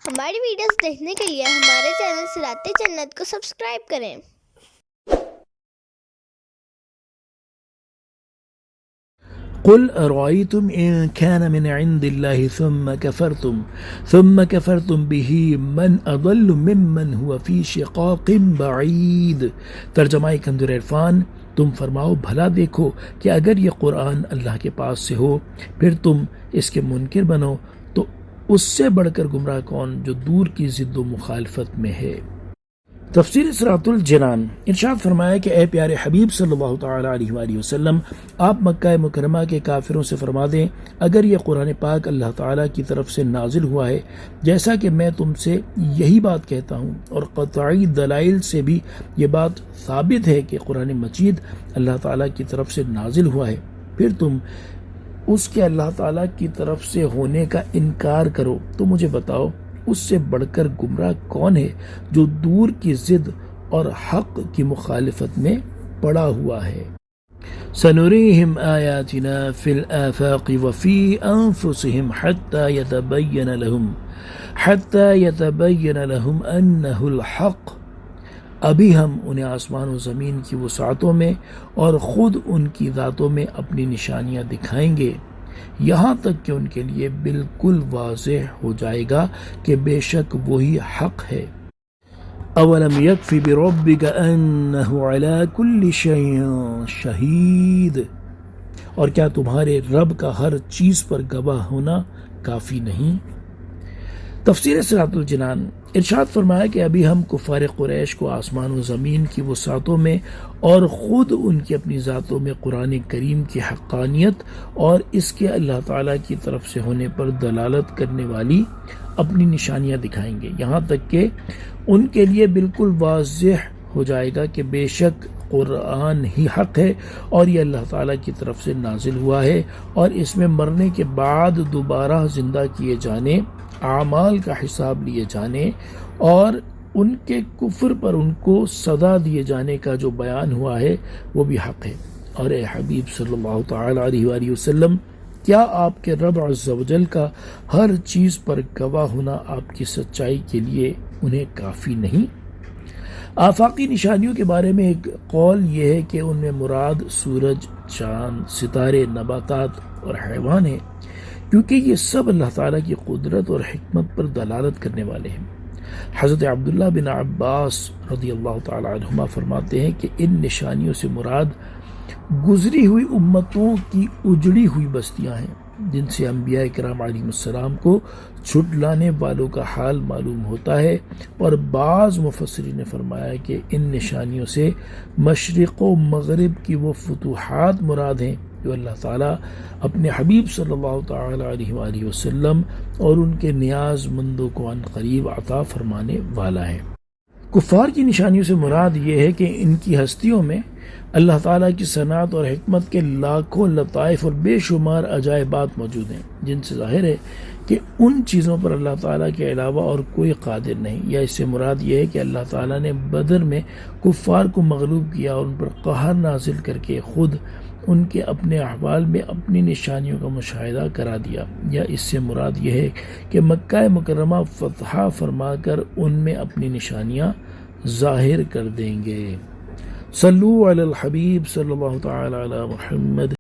ہماری ویڈیوز دیکھنے کے لیے ہمارے چینل صراط جنت کو سبسکرائب کریں۔ قل أرأيتم إن كان من عند الله ثم كفرتم به من أضل ممن هو في شقاق بعيد۔ ترجمہ کنز عرفان، تم فرماؤ بھلا دیکھو کہ اگر یہ قرآن اللہ کے پاس سے ہو پھر تم اس کے منکر بنو تو اس سے بڑھ کر گمراہ کون جو دور کی ضد و مخالفت میں ہے۔ تفسیر صراط الجنان۔ ارشاد فرمایا کہ اے پیارے حبیب صلی اللہ تعالی علیہ وآلہ وسلم، آپ مکہ مکرمہ کے کافروں سے فرما دیں اگر یہ قرآن پاک اللہ تعالیٰ کی طرف سے نازل ہوا ہے جیسا کہ میں تم سے یہی بات کہتا ہوں اور قطعی دلائل سے بھی یہ بات ثابت ہے کہ قرآن مجید اللہ تعالیٰ کی طرف سے نازل ہوا ہے، پھر تم اس کے اللہ تعالیٰ کی طرف سے ہونے کا انکار کرو تو مجھے بتاؤ اس سے بڑھ کر گمراہ کون ہے جو دور کی ضد اور حق کی مخالفت میں پڑا ہوا ہے۔ سنريهم آياتنا في الآفاق وفي أنفسهم حتى يتبين لهم أنه الحق۔ ابھی ہم انہیں آسمان و زمین کی وسعتوں میں اور خود ان کی ذاتوں میں اپنی نشانیاں دکھائیں گے یہاں تک کہ ان کے لیے بالکل واضح ہو جائے گا کہ بے شک وہی حق ہے۔ اولم یکفی بربک انہ علی کل شیء شہید، اور کیا تمہارے رب کا ہر چیز پر گواہ ہونا کافی نہیں؟ تفسیر صراط الجنان۔ ارشاد فرمایا کہ ابھی ہم کفار قریش کو آسمان و زمین کی وسعتوں میں اور خود ان کی اپنی ذاتوں میں قرآن کریم کی حقانیت اور اس کے اللہ تعالیٰ کی طرف سے ہونے پر دلالت کرنے والی اپنی نشانیاں دکھائیں گے یہاں تک کہ ان کے لیے بالکل واضح ہو جائے گا کہ بے شک قرآن ہی حق ہے اور یہ اللہ تعالیٰ کی طرف سے نازل ہوا ہے اور اس میں مرنے کے بعد دوبارہ زندہ کیے جانے، اعمال کا حساب لیے جانے اور ان کے کفر پر ان کو سزا دیے جانے کا جو بیان ہوا ہے وہ بھی حق ہے۔ اور اے حبیب صلی اللہ تعالی علیہ وآلہ وسلم، کیا آپ کے رب عز و جل کا ہر چیز پر گواہ ہونا آپ کی سچائی کے لیے انہیں کافی نہیں؟ آفاقی نشانیوں کے بارے میں ایک قول یہ ہے کہ ان میں مراد سورج، چاند، ستارے، نباتات اور حیوان ہیں کیونکہ یہ سب اللہ تعالیٰ کی قدرت اور حکمت پر دلالت کرنے والے ہیں۔ حضرت عبداللہ بن عباس رضی اللہ تعالی عنہما فرماتے ہیں کہ ان نشانیوں سے مراد گزری ہوئی امتوں کی اجڑی ہوئی بستیاں ہیں جن سے انبیاء کرام علیہ السلام کو چھٹلانے والوں کا حال معلوم ہوتا ہے، اور بعض مفسرین نے فرمایا کہ ان نشانیوں سے مشرق و مغرب کی وہ فتوحات مراد ہیں جو اللہ تعالیٰ اپنے حبیب صلی اللہ تعالی علیہ وآلہ وسلم اور ان کے نیاز مندوں کو عن قریب عطا فرمانے والا ہے۔ کفار کی نشانیوں سے مراد یہ ہے کہ ان کی ہستیوں میں اللہ تعالیٰ کی صنعت اور حکمت کے لاکھوں لطائف اور بے شمار عجائبات موجود ہیں جن سے ظاہر ہے کہ ان چیزوں پر اللہ تعالیٰ کے علاوہ اور کوئی قادر نہیں، یا اس سے مراد یہ ہے کہ اللہ تعالیٰ نے بدر میں کفار کو مغلوب کیا اور ان پر قہر نازل کر کے خود ان کے اپنے احوال میں اپنی نشانیوں کا مشاہدہ کرا دیا، یا اس سے مراد یہ ہے کہ مکہ مکرمہ فتح فرما کر ان میں اپنی نشانیاں ظاہر کر دیں گے۔ صلو علی الحبیب صلی اللہ تعالی علی محمد۔